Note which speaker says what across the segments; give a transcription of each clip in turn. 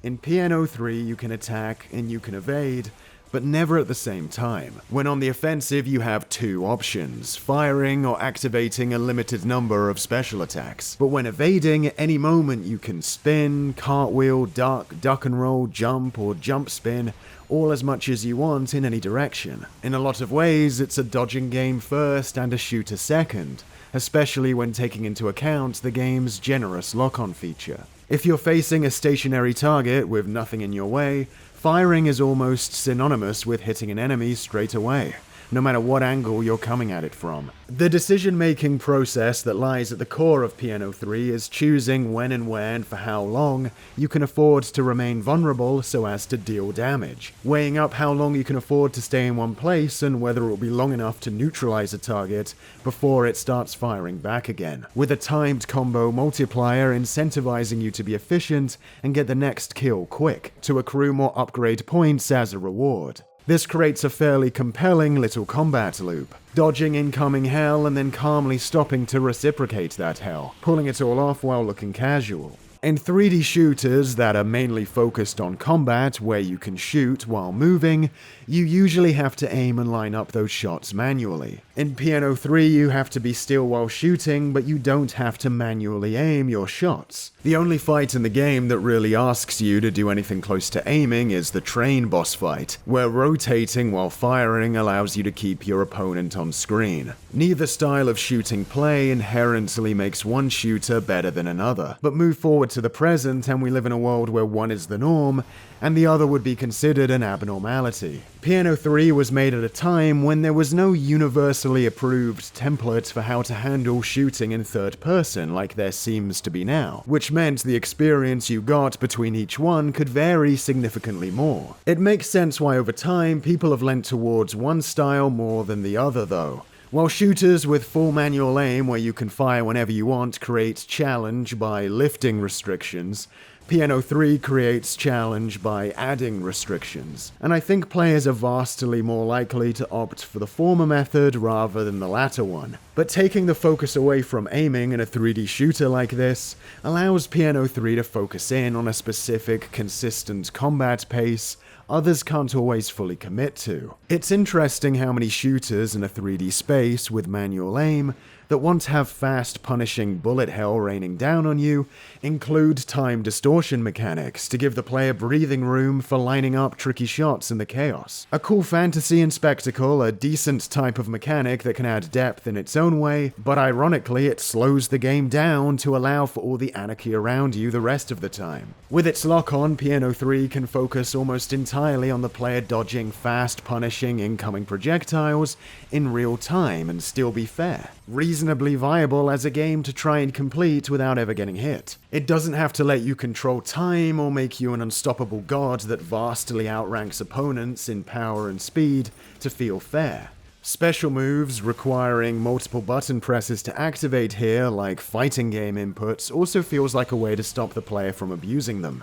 Speaker 1: In PN03 you can attack and you can evade, but never at the same time. When on the offensive, you have two options, firing or activating a limited number of special attacks. But when evading, at any moment you can spin, cartwheel, duck and roll, jump, or jump spin, all as much as you want in any direction. In a lot of ways, it's a dodging game first and a shooter second, especially when taking into account the game's generous lock-on feature. If you're facing a stationary target with nothing in your way, firing is almost synonymous with hitting an enemy straight away, no matter what angle you're coming at it from. The decision-making process that lies at the core of PN03 is choosing when and where and for how long you can afford to remain vulnerable so as to deal damage, weighing up how long you can afford to stay in one place and whether it will be long enough to neutralize a target before it starts firing back again, with a timed combo multiplier incentivizing you to be efficient and get the next kill quick, to accrue more upgrade points as a reward. This creates a fairly compelling little combat loop, dodging incoming hell and then calmly stopping to reciprocate that hell, pulling it all off while looking casual. In 3D shooters that are mainly focused on combat, where you can shoot while moving, you usually have to aim and line up those shots manually. In PN03 you have to be still while shooting, but you don't have to manually aim your shots. The only fight in the game that really asks you to do anything close to aiming is the train boss fight, where rotating while firing allows you to keep your opponent on screen. Neither style of shooting play inherently makes one shooter better than another, but move forward to the present and we live in a world where one is the norm and the other would be considered an abnormality. PN03 was made at a time when there was no universally approved template for how to handle shooting in third person like there seems to be now, which meant the experience you got between each one could vary significantly more. It makes sense why over time people have lent towards one style more than the other though. While shooters with full manual aim where you can fire whenever you want create challenge by lifting restrictions, PN03 creates challenge by adding restrictions, and I think players are vastly more likely to opt for the former method rather than the latter one. But taking the focus away from aiming in a 3D shooter like this allows PN03 to focus in on a specific, consistent combat pace others can't always fully commit to. It's interesting how many shooters in a 3D space with manual aim that want to have fast, punishing bullet hell raining down on you include time distortion mechanics to give the player breathing room for lining up tricky shots in the chaos. A cool fantasy and spectacle, a decent type of mechanic that can add depth in its own way, but ironically it slows the game down to allow for all the anarchy around you the rest of the time. With its lock-on, PN03 can focus almost entirely on the player dodging fast, punishing incoming projectiles in real time and still be fair. Reasonably viable as a game to try and complete without ever getting hit. It doesn't have to let you control time or make you an unstoppable god that vastly outranks opponents in power and speed to feel fair. Special moves requiring multiple button presses to activate here, like fighting game inputs, also feels like a way to stop the player from abusing them.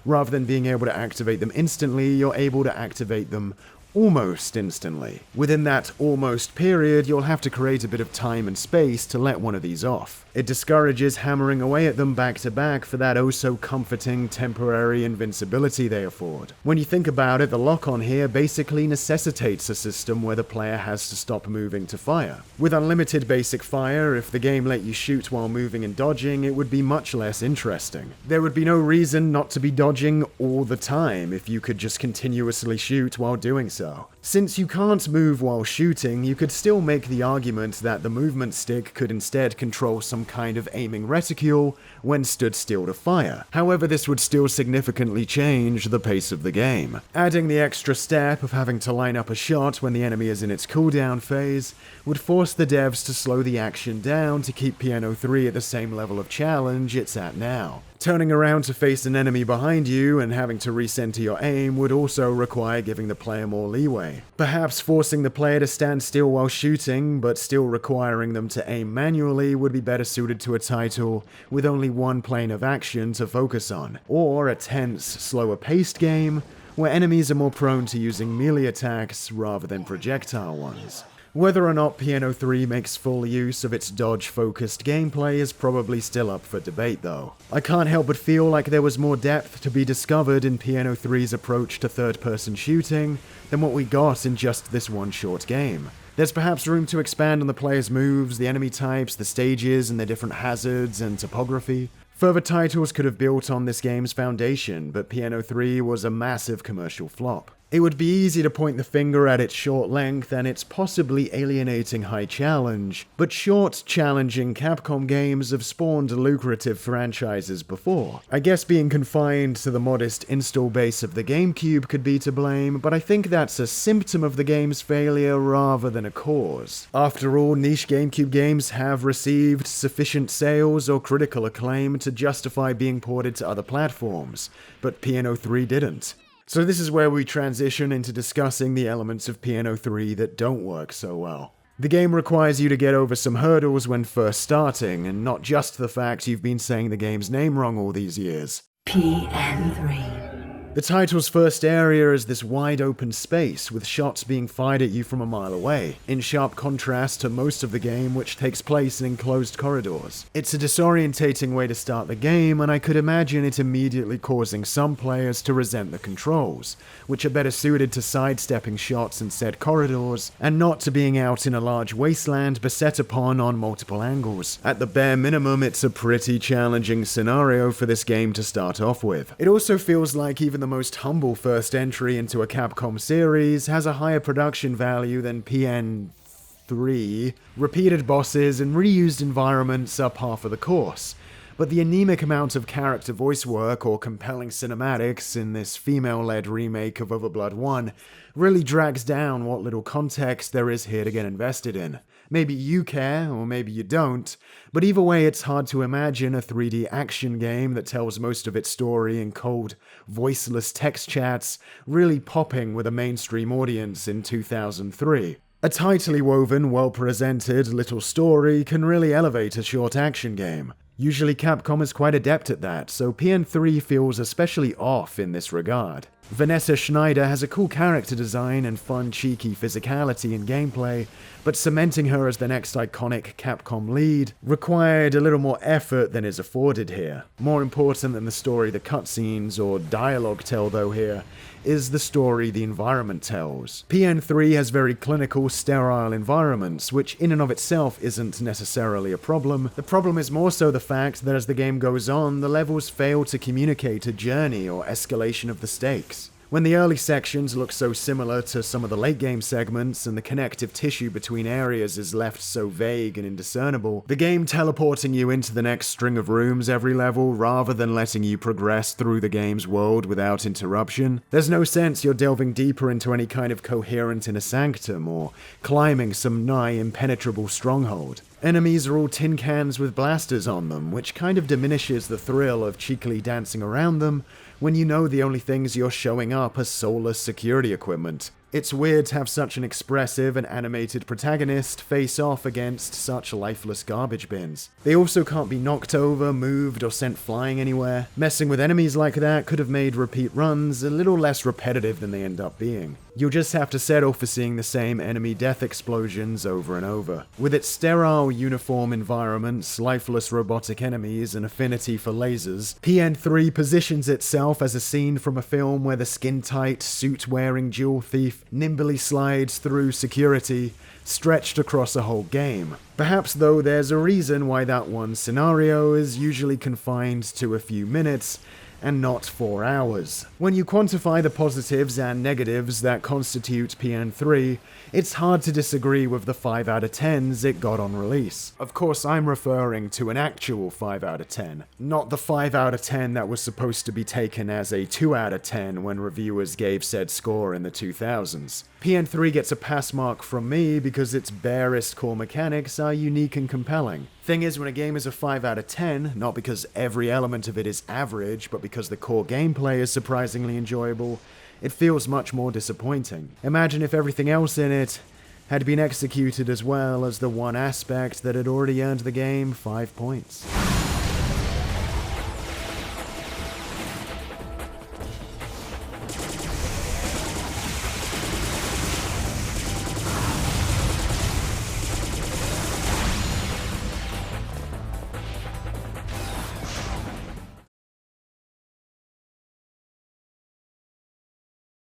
Speaker 1: Rather than being able to activate them instantly, you're able to activate them almost instantly. Within that almost period, you'll have to create a bit of time and space to let one of these off. It discourages hammering away at them back to back for that oh so comforting temporary invincibility they afford. When you think about it, the lock-on here basically necessitates a system where the player has to stop moving to fire. With unlimited basic fire, if the game let you shoot while moving and dodging, it would be much less interesting. There would be no reason not to be dodging all the time if you could just continuously shoot while doing so. Since you can't move while shooting, you could still make the argument that the movement stick could instead control some kind of aiming reticule when stood still to fire. However, this would still significantly change the pace of the game. Adding the extra step of having to line up a shot when the enemy is in its cooldown phase would force the devs to slow the action down to keep PN03 at the same level of challenge it's at now. Turning around to face an enemy behind you and having to recenter your aim would also require giving the player more leeway. Perhaps forcing the player to stand still while shooting, but still requiring them to aim manually would be better suited to a title with only one plane of action to focus on, or a tense, slower-paced game where enemies are more prone to using melee attacks rather than projectile ones. Whether or not PN03 makes full use of its dodge-focused gameplay is probably still up for debate though. I can't help but feel like there was more depth to be discovered in PN03's approach to third-person shooting than what we got in just this one short game. There's perhaps room to expand on the player's moves, the enemy types, the stages, and their different hazards and topography. Further titles could have built on this game's foundation, but PN03 was a massive commercial flop. It would be easy to point the finger at its short length and its possibly alienating high challenge, but short, challenging Capcom games have spawned lucrative franchises before. I guess being confined to the modest install base of the Gamecube could be to blame, but I think that's a symptom of the game's failure rather than a cause. After all, niche Gamecube games have received sufficient sales or critical acclaim to justify being ported to other platforms, but PN03 didn't. So this is where we transition into discussing the elements of PN03 that don't work so well. The game requires you to get over some hurdles when first starting, and not just the fact you've been saying the game's name wrong all these years.
Speaker 2: PN03.
Speaker 1: The title's first area is this wide open space, with shots being fired at you from a mile away, in sharp contrast to most of the game, which takes place in enclosed corridors. It's a disorientating way to start the game, and I could imagine it immediately causing some players to resent the controls, which are better suited to sidestepping shots in said corridors, and not to being out in a large wasteland beset upon on multiple angles. At the bare minimum, it's a pretty challenging scenario for this game to start off with. It also feels like even the most humble first entry into a Capcom series has a higher production value than PN03. Repeated bosses and reused environments are par for the course, but the anemic amount of character voice work or compelling cinematics in this female-led remake of Overblood 1 really drags down what little context there is here to get invested in. Maybe you care, or maybe you don't, but either way it's hard to imagine a 3D action game that tells most of its story in cold, voiceless text chats really popping with a mainstream audience in 2003. A tightly woven, well-presented little story can really elevate a short action game. Usually Capcom is quite adept at that, so PN3 feels especially off in this regard. Vanessa Schneider has a cool character design and fun, cheeky physicality in gameplay, but cementing her as the next iconic Capcom lead required a little more effort than is afforded here. More important than the story the cutscenes or dialogue tell though here, is the story the environment tells. PN3 has very clinical, sterile environments, which in and of itself isn't necessarily a problem. The problem is more so the fact that as the game goes on, the levels fail to communicate a journey or escalation of the stakes. When the early sections look so similar to some of the late game segments and the connective tissue between areas is left so vague and indiscernible, the game teleporting you into the next string of rooms every level rather than letting you progress through the game's world without interruption, there's no sense you're delving deeper into any kind of coherent inner sanctum or climbing some nigh impenetrable stronghold. Enemies are all tin cans with blasters on them, which kind of diminishes the thrill of cheekily dancing around them when you know the only things you're showing up are soulless security equipment. It's weird to have such an expressive and animated protagonist face off against such lifeless garbage bins. They also can't be knocked over, moved, or sent flying anywhere. Messing with enemies like that could have made repeat runs a little less repetitive than they end up being. You'll just have to settle for seeing the same enemy death explosions over and over. With its sterile, uniform environments, lifeless robotic enemies, and affinity for lasers, PN3 positions itself as a scene from a film where the skin-tight, suit-wearing jewel thief nimbly slides through security, stretched across a whole game. Perhaps though there's a reason why that one scenario is usually confined to a few minutes, and not 4 hours. When you quantify the positives and negatives that constitute PN3, it's hard to disagree with the 5 out of 10s it got on release. Of course, I'm referring to an actual 5 out of 10, not the 5 out of 10 that was supposed to be taken as a 2 out of 10 when reviewers gave said score in the 2000s. PN3 gets a pass mark from me because its barest core mechanics are unique and compelling. Thing is, when a game is a 5 out of 10, not because every element of it is average, but because the core gameplay is surprisingly enjoyable, it feels much more disappointing. Imagine if everything else in it had been executed as well as the one aspect that had already earned the game 5 points.